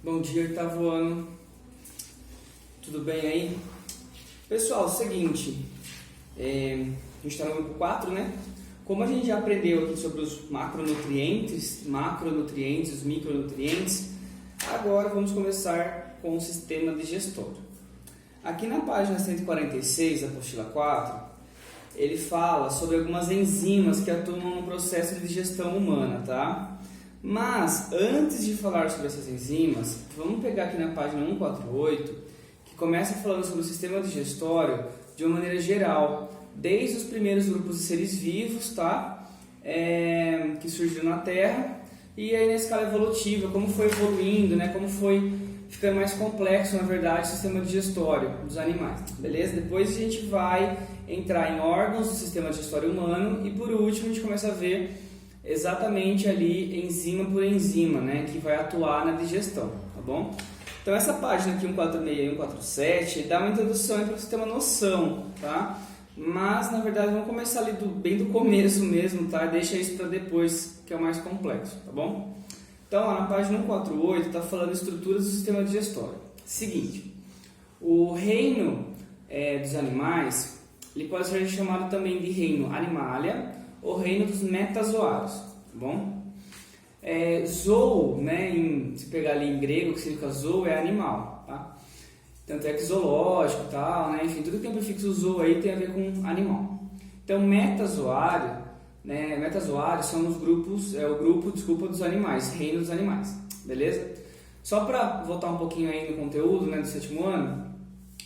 Bom dia, oitavo ano. Tudo bem aí? Pessoal, seguinte, a gente está no grupo 4, né? Como a gente já aprendeu aqui sobre os macronutrientes, os micronutrientes, agora vamos começar com o sistema digestório. Aqui na página 146, apostila 4, ele fala sobre algumas enzimas que atuam no processo de digestão humana, tá? Mas, antes de falar sobre essas enzimas, vamos pegar aqui na página 148, que começa falando sobre o sistema digestório de uma maneira geral, desde os primeiros grupos de seres vivos, tá? Que surgiram na Terra, e aí na escala evolutiva, como foi evoluindo, né? Como foi ficando mais complexo, na verdade, o sistema digestório dos animais, beleza? Depois a gente vai entrar em órgãos do sistema digestório humano e, por último, a gente começa a ver exatamente ali, enzima por enzima, né, que vai atuar na digestão, tá bom? Então essa página aqui, 146 e 147, dá uma introdução para você ter uma noção, tá? Mas, na verdade, vamos começar ali bem do começo mesmo, tá? Deixa isso para depois, que é o mais complexo, tá bom? Então, ó, na página 148, está falando estruturas do sistema digestório. Seguinte, o reino dos animais, ele pode ser chamado também de reino animalia, o reino dos metazoários, tá bom? Zoo, né, se pegar ali em grego, que significa zoo, é animal, tá? Tanto é que zoológico e tal, né, enfim, tudo que tem prefixo zoo aí tem a ver com animal. Então, metazoário, né, metazoários são os grupos, dos animais, reino dos animais, beleza? Só para voltar um pouquinho aí no conteúdo, né, do sétimo ano,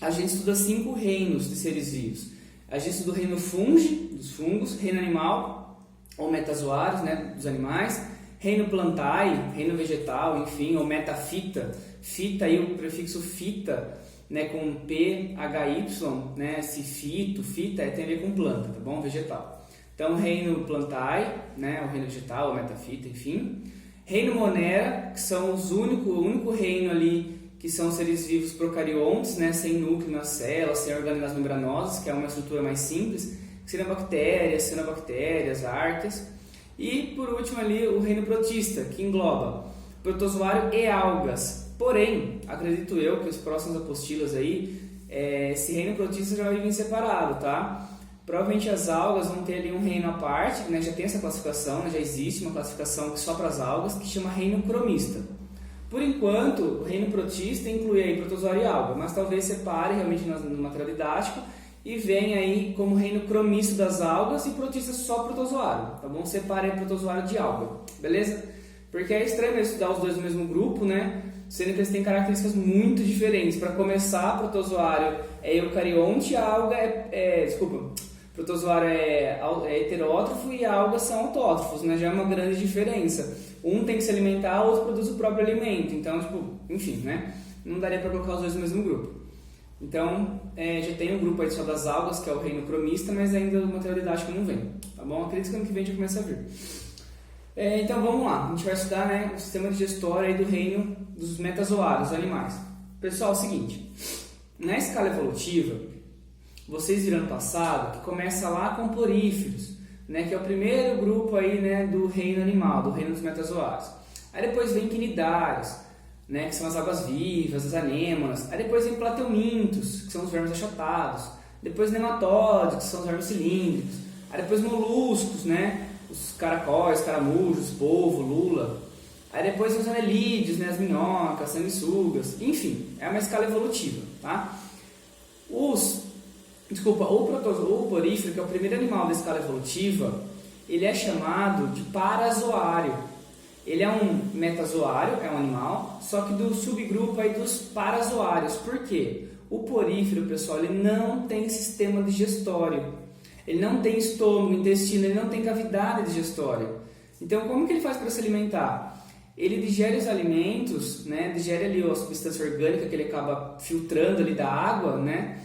a gente estuda 5 reinos de seres vivos. A gente estuda o reino fungi, dos fungos, reino animal, ou metazoários, né, dos animais, reino plantae, reino vegetal, enfim, ou metafita, fita aí, o prefixo fita, né, com PHY, né, se fita, tem a ver com planta, tá bom? Vegetal. Então, reino plantae, né, o reino vegetal, ou metafita, enfim. Reino monera, que são o único reino ali que são seres vivos procariontes, né, sem núcleo nas células, sem organelas membranosas, que é uma estrutura mais simples, que seriam bactérias, cianobactérias, árqueas. E, por último, ali, o reino protista, que engloba protozoário e algas. Porém, acredito eu que os próximos apostilas aí, esse reino protista já vai vir separado, tá? Provavelmente as algas vão ter ali um reino à parte, né, já tem essa classificação, né, já existe uma classificação só para as algas, que chama reino cromista. Por enquanto, o reino protista inclui aí protozoário e alga, mas talvez separe realmente no material didático e venha aí como reino cromista das algas e protista só protozoário, tá bom? Separe aí protozoário de alga, beleza? Porque é estranho estudar os dois no mesmo grupo, né? Sendo que eles têm características muito diferentes. Para começar, protozoário é eucarionte, a alga protozoário é heterótrofo e a alga são autótrofos, né? Já é uma grande diferença. Um tem que se alimentar, o outro produz o próprio alimento. Então, enfim, né? Não daria para colocar os dois no mesmo grupo. Então, já tem um grupo aí só das algas, que é o reino cromista, mas ainda o material didático não vem, tá bom? Acredito que ano que vem já começa a vir. Então, vamos lá. A gente vai estudar, né, o sistema digestório aí do reino dos metazoários, dos animais. Pessoal, é o seguinte. Na escala evolutiva, vocês viram no passado que começa lá com poríferos, né, que é o primeiro grupo aí, né, do reino animal, do reino dos metazoários. Aí depois vem quinidários, né, que são as águas-vivas, as anêmonas. Aí depois vem plateumintos, que são os vermes achatados. Depois nematóides, que são os vermes cilíndricos. Aí depois moluscos, né, os caracóis, caramujos, polvo, lula. Aí depois vem os anelídeos, né, as minhocas, sanguessugas. Enfim, é uma escala evolutiva, tá? O porífero, que é o primeiro animal da escala evolutiva, ele é chamado de parazoário. Ele é um metazoário, é um animal, só que do subgrupo aí dos parazoários. Por quê? O porífero, pessoal, ele não tem sistema digestório. Ele não tem estômago, intestino, ele não tem cavidade digestória. Então, como que ele faz para se alimentar? Ele digere os alimentos, né? Digere ali a substância orgânica que ele acaba filtrando ali da água, né?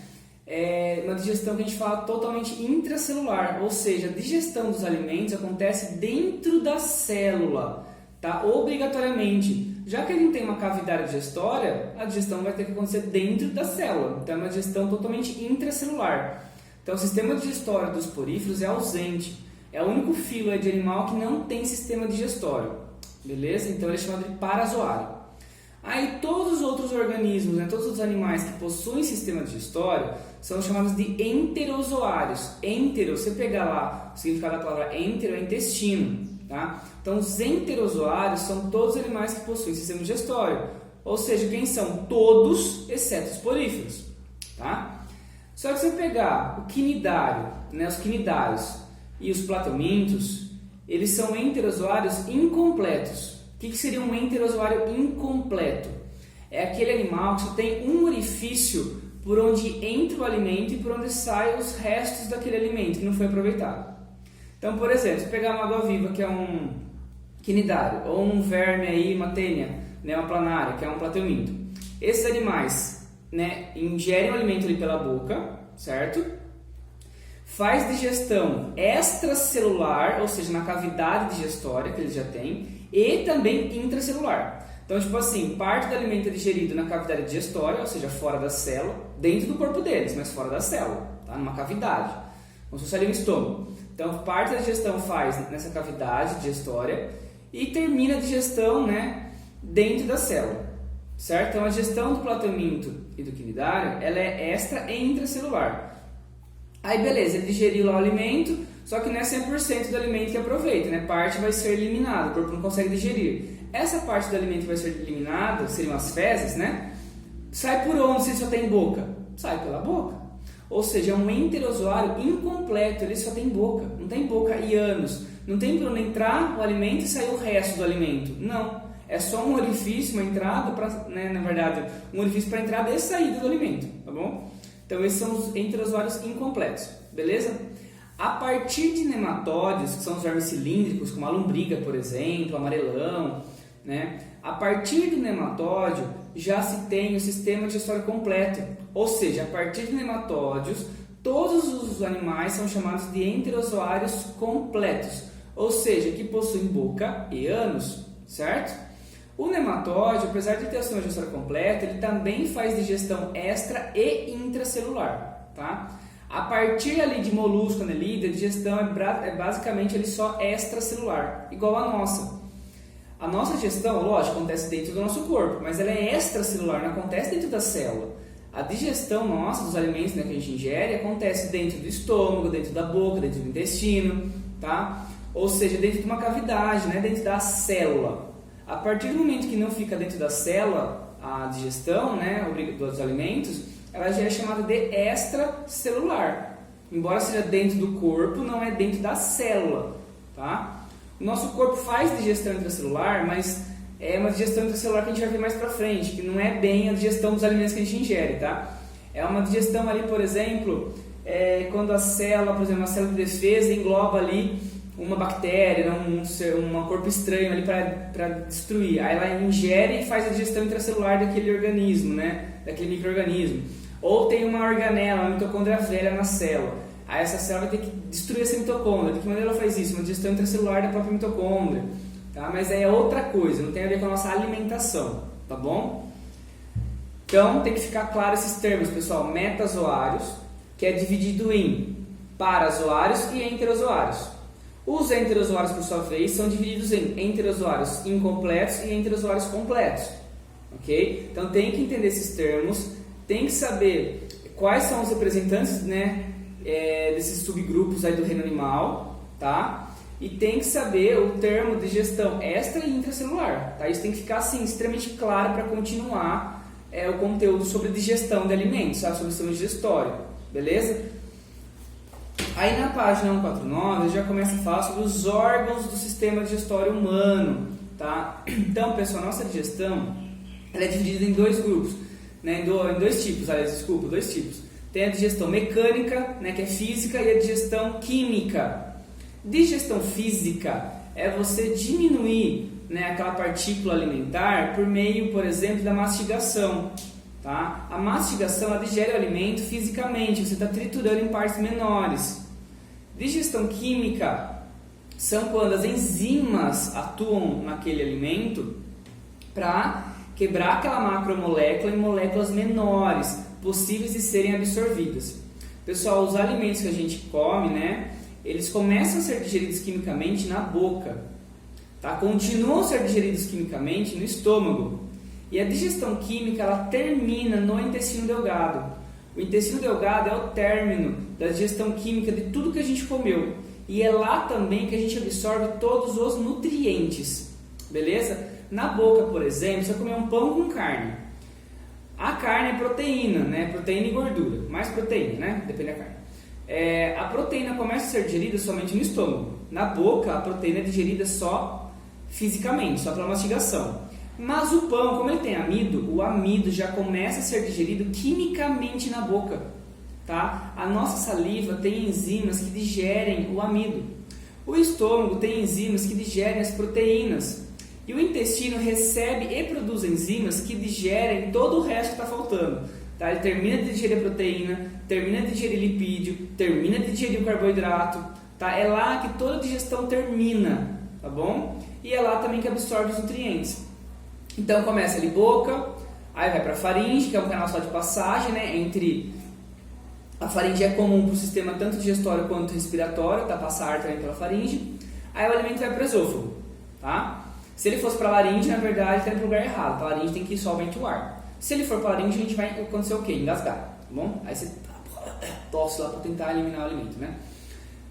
É uma digestão que a gente fala totalmente intracelular, ou seja, a digestão dos alimentos acontece dentro da célula, tá? Obrigatoriamente. Já que ele não tem uma cavidade digestória, a digestão vai ter que acontecer dentro da célula, então é uma digestão totalmente intracelular. Então o sistema digestório dos poríferos é ausente, é o único filo de animal que não tem sistema digestório, beleza? Então ele é chamado de parazoário. Aí todos os outros organismos, né, todos os animais que possuem sistema digestório são chamados de enterozoários. Entero, se você pegar lá o significado da palavra entero, é intestino. Tá? Então os enterozoários são todos os animais que possuem sistema digestório. Ou seja, quem são? Todos, exceto os poríferos. Tá? Só que se você pegar o quinidário, né, os quinidários e os plateumintos, eles são enterozoários incompletos. O que seria um enterozoário incompleto? É aquele animal que só tem um orifício por onde entra o alimento e por onde saem os restos daquele alimento que não foi aproveitado. Então, por exemplo, se pegar uma água-viva, que é um quinidário, ou um verme aí, uma tênia, né, uma planária, que é um plateuminto. Esses animais, né, ingerem o alimento ali pela boca, certo? Faz digestão extracelular, ou seja, na cavidade digestória que eles já têm, e também intracelular. Então, tipo assim, parte do alimento é digerido na cavidade digestória, ou seja, fora da célula, dentro do corpo deles, mas fora da célula, tá? Numa cavidade, como se fosse ali um estômago. Então, parte da digestão faz nessa cavidade digestória e termina a digestão, né, dentro da célula, certo? Então, a digestão do plateuminto e do quinidário, ela é extra e intracelular. Aí, beleza, ele digeriu lá o alimento, só que não é 100% do alimento que aproveita, né? Parte vai ser eliminada, o corpo não consegue digerir. Essa parte do alimento que vai ser eliminada, seriam as fezes, né? Sai por onde se ele só tem boca? Sai pela boca. Ou seja, é um enterozoário incompleto, ele só tem boca, não tem boca e ânus. Não tem por onde entrar o alimento e sair o resto do alimento. Não, é só um orifício, uma entrada, né, na verdade, um orifício para entrada e saída do alimento, tá bom? Então esses são os enterozoários incompletos, beleza? A partir de nematóides, que são os vermes cilíndricos, como a lombriga, por exemplo, amarelão, né? A partir do nematóide já se tem o sistema digestório completo, ou seja, a partir de nematóides, todos os animais são chamados de enterozoários completos, ou seja, que possuem boca e ânus, certo? O nematóide, apesar de ter o sistema digestório completo, ele também faz digestão extra e intracelular, tá? A partir ali de molusco, anelida, a digestão é basicamente ali só extracelular, igual a nossa. A nossa digestão, lógico, acontece dentro do nosso corpo, mas ela é extracelular, não acontece dentro da célula. A digestão nossa dos alimentos, né, que a gente ingere acontece dentro do estômago, dentro da boca, dentro do intestino, tá? Ou seja, dentro de uma cavidade, né, dentro da célula. A partir do momento que não fica dentro da célula a digestão, né, dos alimentos, ela já é chamada de extracelular. Embora seja dentro do corpo, não é dentro da célula, tá? O nosso corpo faz digestão intracelular, mas é uma digestão intracelular que a gente vai ver mais pra frente, que não é bem a digestão dos alimentos que a gente ingere, tá? É uma digestão ali, por exemplo, quando a célula, por exemplo, uma célula de defesa engloba ali uma bactéria, um corpo estranho ali para destruir. Aí ela ingere e faz a digestão intracelular daquele organismo, né? Daquele micro-organismo. Ou tem uma organela, uma mitocôndria velha na célula. Aí essa célula vai ter que destruir essa mitocôndria. De que maneira ela faz isso? Uma digestão intracelular da própria mitocôndria. Tá? Mas é outra coisa, não tem a ver com a nossa alimentação, tá bom? Então tem que ficar claro esses termos, pessoal. Metazoários, que é dividido em parazoários e enterozoários. Os enterozoários, por sua vez, são divididos em enterozoários incompletos e enterozoários completos. Ok? Então tem que entender esses termos, tem que saber quais são os representantes, né, desses subgrupos aí do reino animal, tá? E tem que saber o termo de digestão extra e intracelular, tá? Isso tem que ficar assim extremamente claro para continuar o conteúdo sobre digestão de alimentos, tá? Sobre o sistema digestório, beleza? Aí na página 149 eu já começo a falar sobre os órgãos do sistema digestório humano, tá? Então, pessoal, a nossa digestão ela é dividida em dois grupos, né? Em dois tipos, dois tipos. Tem a digestão mecânica, né, que é física, e a digestão química. Digestão física é você diminuir, né, aquela partícula alimentar por meio, por exemplo, da mastigação. Tá? A mastigação ela digere o alimento fisicamente, você está triturando em partes menores. Digestão química são quando as enzimas atuam naquele alimento para quebrar aquela macromolécula em moléculas menores, possíveis de serem absorvidas. Pessoal, os alimentos que a gente come, né, eles começam a ser digeridos quimicamente na boca, tá? Continuam a ser digeridos quimicamente no estômago. E a digestão química, ela termina no intestino delgado. O intestino delgado é o término da digestão química de tudo que a gente comeu. E é lá também que a gente absorve todos os nutrientes, beleza? Na boca, por exemplo, você comer um pão com carne. A carne é proteína, né? Proteína e gordura, mais proteína, né? Depende da carne. A proteína começa a ser digerida somente no estômago. Na boca, a proteína é digerida só fisicamente, só pela mastigação. Mas o pão, como ele tem amido, o amido já começa a ser digerido quimicamente na boca. Tá? A nossa saliva tem enzimas que digerem o amido. O estômago tem enzimas que digerem as proteínas. E o intestino recebe e produz enzimas que digerem todo o resto que está faltando. Tá? Ele termina de digerir a proteína, termina de digerir lipídio, termina de digerir o carboidrato. Tá? É lá que toda a digestão termina, tá bom? E é lá também que absorve os nutrientes. Então começa ali boca, aí vai para a faringe, que é um canal só de passagem, né? A faringe é comum para o sistema tanto digestório quanto respiratório, tá? Passa ar também pela faringe. Aí o alimento vai para o esôfago, tá? Se ele fosse para a laringe, na verdade, está indo para o lugar errado. Para a laringe tem que ir somente o ar. Se ele for para a laringe, a gente vai acontecer o quê? Engasgar, tá bom? Aí você tosse lá para tentar eliminar o alimento, né?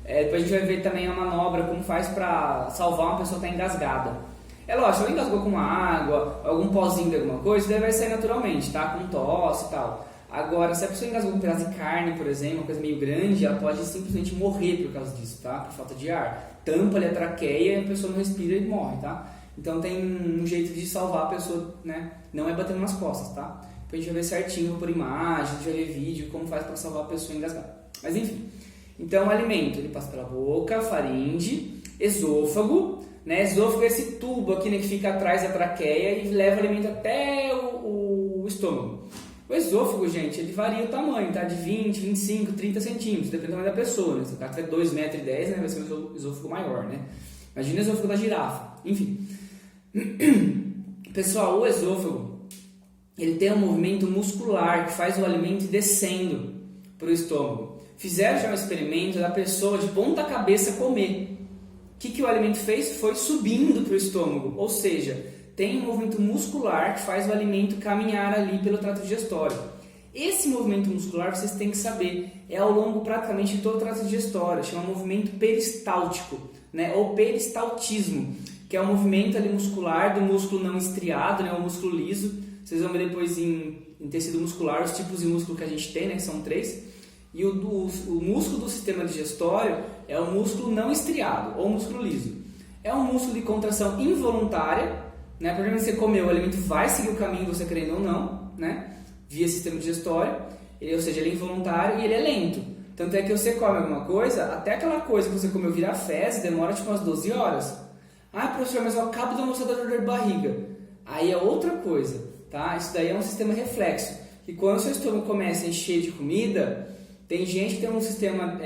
Depois a gente vai ver também a manobra, como faz para salvar uma pessoa que está engasgada. É lógico, se ela engasgou com água, algum pozinho de alguma coisa, daí vai sair naturalmente, tá? Com tosse e tal. Agora, se a pessoa engasgou com um pedaço de carne, por exemplo, uma coisa meio grande, ela pode simplesmente morrer por causa disso, tá? Por falta de ar. Tampa ali a traqueia e a pessoa não respira e morre, tá? Então tem um jeito de salvar a pessoa, né? Não é batendo nas costas, tá? Depois a gente vai ver certinho por imagem, a gente vai ver vídeo, como faz para salvar a pessoa engasgada. Mas enfim, então o alimento, ele passa pela boca, faringe, esôfago, né? Esôfago é esse tubo aqui, né, que fica atrás da traqueia e leva o alimento até o estômago. O esôfago, gente, ele varia o tamanho, tá? De 20, 25, 30 centímetros, depende do tamanho da pessoa, né? Se o cara tiver 2,10 metros, né, vai ser um esôfago maior, né? Imagina o esôfago da girafa. Enfim. Pessoal, o esôfago, ele tem um movimento muscular que faz o alimento descendo para o estômago. Fizeram já um experimento da pessoa de ponta cabeça comer. O que o alimento fez? Foi subindo para o estômago, ou seja, tem um movimento muscular que faz o alimento caminhar ali pelo trato digestório. Esse movimento muscular, vocês têm que saber, é ao longo praticamente de todo o trato digestório, chama movimento peristáltico, né? Ou peristaltismo, que é o movimento ali muscular do músculo não estriado, né? O músculo liso. Vocês vão ver depois em tecido muscular os tipos de músculo que a gente tem, né? Que são 3. E o músculo do sistema digestório é o músculo não estriado, ou músculo liso. É um músculo de contração involuntária, né? Porque você comeu, o alimento vai seguir o caminho, você querendo ou não, né? Via sistema digestório, ou seja, ele é involuntário e ele é lento. Tanto é que você come alguma coisa, até aquela coisa que você comeu virar fezes, demora tipo umas 12 horas. Ah, professor, mas eu acabo de almoçar da dor de barriga. Aí é outra coisa, tá? Isso daí é um sistema reflexo. E quando o seu estômago começa a encher de comida, tem gente que tem um sistema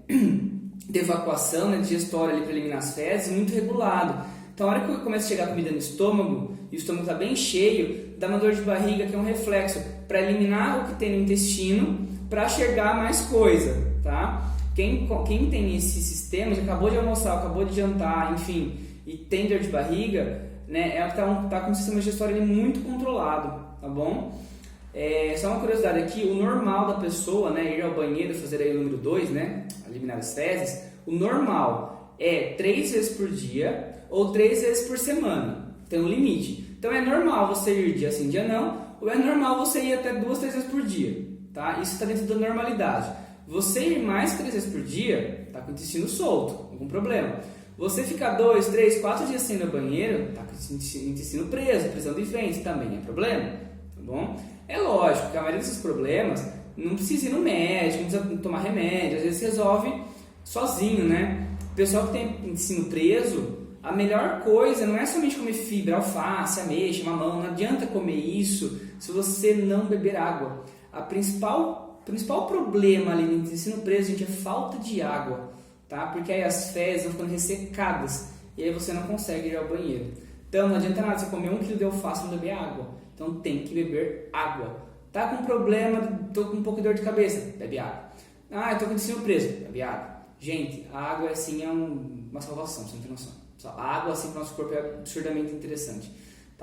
de evacuação, né, digestório para eliminar as fezes muito regulado. Então, a hora que começa a chegar comida no estômago, e o estômago está bem cheio, dá uma dor de barriga, que é um reflexo para eliminar o que tem no intestino, para chegar mais coisa, tá? Quem tem esse sistema, já acabou de almoçar, acabou de jantar, enfim, e tem dor de barriga, né, é que tá com o sistema digestório ali muito controlado, tá bom? Só uma curiosidade aqui, o normal da pessoa, né, ir ao banheiro, fazer aí o número 2, né, eliminar as fezes, o normal é 3 vezes por dia ou 3 vezes por semana, tem um limite. Então é normal você ir dia sim, dia não, ou é normal você ir até 2, 3 vezes por dia, tá? Isso está dentro da normalidade. Você ir mais 3 vezes por dia, tá com o intestino solto, algum problema. Você ficar 2, 3, 4 dias sem ir no banheiro, tá com o intestino preso, prisão de ventre, também é problema, tá bom? É lógico que a maioria desses problemas não precisa ir no médico, não precisa tomar remédio, às vezes resolve sozinho, né? O pessoal que tem intestino preso, a melhor coisa não é somente comer fibra, alface, ameixa, mamão, não adianta comer isso se você não beber água. O principal problema ali no intestino preso, gente, é falta de água, tá? Porque aí as fezes vão ficando ressecadas e aí você não consegue ir ao banheiro. Então não adianta nada você comer 1 kg de alface e não beber água. Então tem que beber água. Tá com problema, tô com um pouco de dor de cabeça, bebe água. Ah, eu tô com o intestino preso, bebe água. Gente, a água assim é uma salvação, você não tem noção. A água assim para o nosso corpo é absurdamente interessante.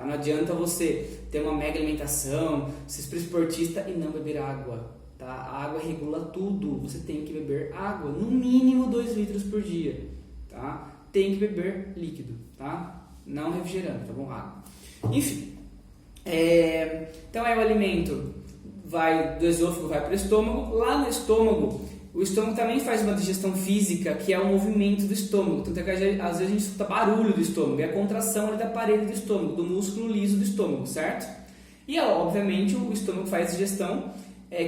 tá? Não adianta você ter uma mega alimentação, ser super esportista e não beber água, tá? A água regula tudo, você tem que beber água, no mínimo 2 litros por dia, tá? Tem que beber líquido, tá? Não refrigerante, tá bom? Água. Enfim, então aí o alimento vai do esôfago, vai para o estômago. Lá no estômago, o estômago também faz uma digestão física, que é o movimento do estômago. Tanto é que às vezes a gente escuta barulho do estômago, é a contração ali da parede do estômago, do músculo liso do estômago, certo? E obviamente o estômago faz digestão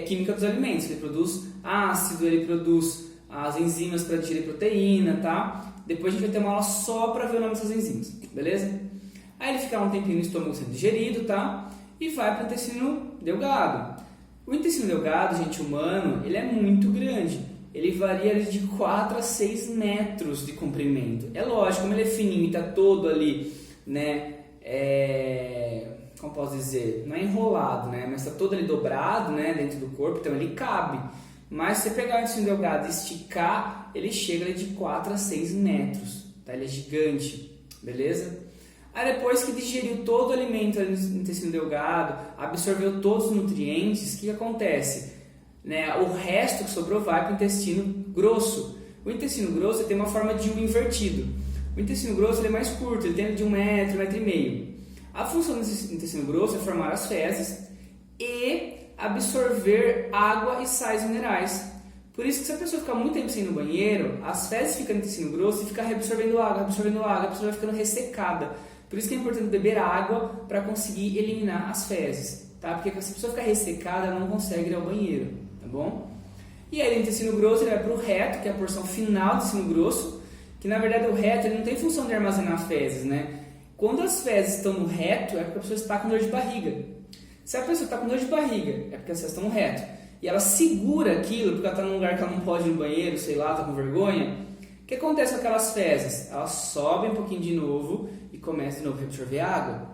química dos alimentos. Ele produz ácido, ele produz as enzimas para digerir proteína, tá? Depois a gente vai ter uma aula só para ver o nome dessas enzimas, beleza? Aí ele fica um tempinho no estômago sendo digerido, tá? E vai para o intestino delgado. O intestino delgado, gente, humano, ele é muito grande. Ele varia de 4 a 6 metros de comprimento. É lógico, como ele é fininho e está todo ali, né? Como posso dizer? Não é enrolado, né? Mas está todo ali dobrado, né? Dentro do corpo, então ele cabe. Mas se você pegar o intestino delgado e esticar, ele chega ali de 4 a 6 metros, tá? Ele é gigante, beleza? Aí depois que digeriu todo o alimento ali no intestino delgado, absorveu todos os nutrientes, o que acontece? Né? O resto que sobrou vai para o intestino grosso. O intestino grosso tem uma forma de U invertido. O intestino grosso ele é mais curto, ele tem de 1 metro, 1,5 metro. A função do intestino grosso é formar as fezes e absorver água e sais minerais. Por isso que se a pessoa ficar muito tempo sem ir no banheiro, as fezes ficam no intestino grosso e fica reabsorvendo água, a pessoa vai ficando ressecada. Por isso que é importante beber água para conseguir eliminar as fezes, tá? Porque se a pessoa ficar ressecada, ela não consegue ir ao banheiro, tá bom? E aí o intestino grosso ele vai para o reto, que é a porção final do intestino grosso, que na verdade o reto ele não tem função de armazenar fezes, né? Quando as fezes estão no reto, é porque a pessoa está com dor de barriga. Se a pessoa está com dor de barriga, é porque as fezes estão no reto. E ela segura aquilo, porque ela está num lugar que ela não pode ir no banheiro, sei lá, está com vergonha. O que acontece com aquelas fezes? Elas sobem um pouquinho de novo e começam de novo a absorver água.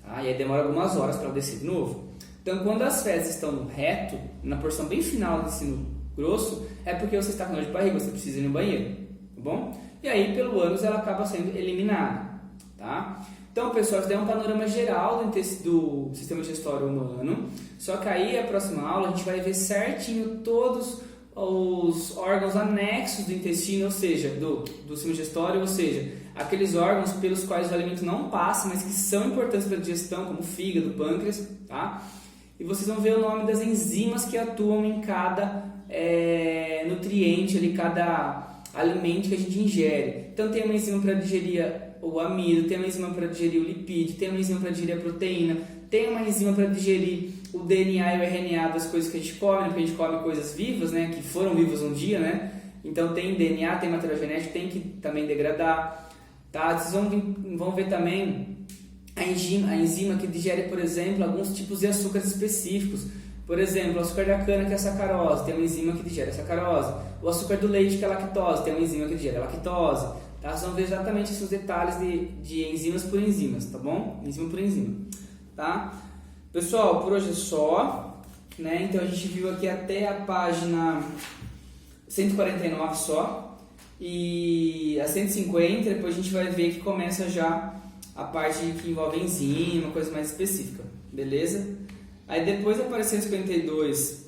Tá? E aí demora algumas horas para ela descer de novo. Então, quando as fezes estão no reto, na porção bem final do intestino grosso, é porque você está com dor de barriga, você precisa ir no banheiro. Tá bom? E aí, pelo ânus, ela acaba sendo eliminada. Tá? Então, pessoal, isso daí é um panorama geral do sistema digestório humano. Só que aí, a próxima aula, a gente vai ver certinho todos os órgãos anexos do intestino, ou seja, do sistema digestório, ou seja, aqueles órgãos pelos quais o alimento não passa, mas que são importantes para a digestão, como o fígado, o pâncreas, tá? E vocês vão ver o nome das enzimas que atuam em cada nutriente, ali, cada alimento que a gente ingere. Então, tem uma enzima para digerir o amido, tem uma enzima para digerir o lipídio, tem uma enzima para digerir a proteína, tem uma enzima para digerir o DNA e o RNA das coisas que a gente come, porque a gente come coisas vivas, né, que foram vivas um dia, né? Então tem DNA, tem material genético, tem que também degradar, tá? Vocês vão ver também a enzima que digere, por exemplo, alguns tipos de açúcares específicos. Por exemplo, o açúcar da cana, que é a sacarose, tem uma enzima que digere a sacarose. O açúcar do leite, que é a lactose, tem uma enzima que digere a lactose. Tá? Vocês vão ver exatamente esses detalhes de enzimas por enzimas, tá bom? Enzima por enzima, tá? Pessoal, por hoje é só, né? Então a gente viu aqui até a página 149 só, e a 150, depois a gente vai ver que começa já a parte que envolve enzima, coisa mais específica, beleza? Aí depois da página 152,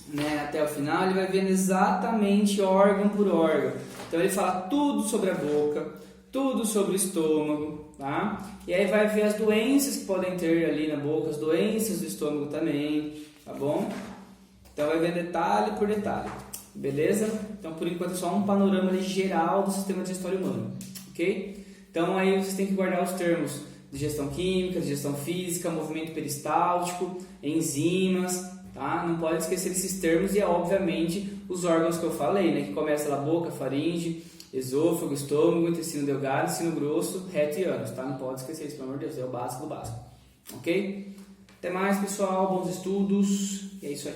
né, até o final, ele vai vendo exatamente órgão por órgão. Então ele fala tudo sobre a boca, tudo sobre o estômago, tá? E aí vai ver as doenças que podem ter ali na boca, as doenças do estômago também, tá bom? Então vai ver detalhe por detalhe, beleza? Então por enquanto é só um panorama ali geral do sistema digestório humano, ok? Então aí vocês têm que guardar os termos digestão química, digestão física, movimento peristáltico, enzimas, tá? Não pode esquecer esses termos e obviamente os órgãos que eu falei, né? Que começa da boca, faringe, esôfago, estômago, intestino delgado, intestino grosso, reto e ânus, tá? Não pode esquecer isso, pelo amor de Deus, é o básico do básico, ok? Até mais, pessoal, bons estudos, e é isso aí.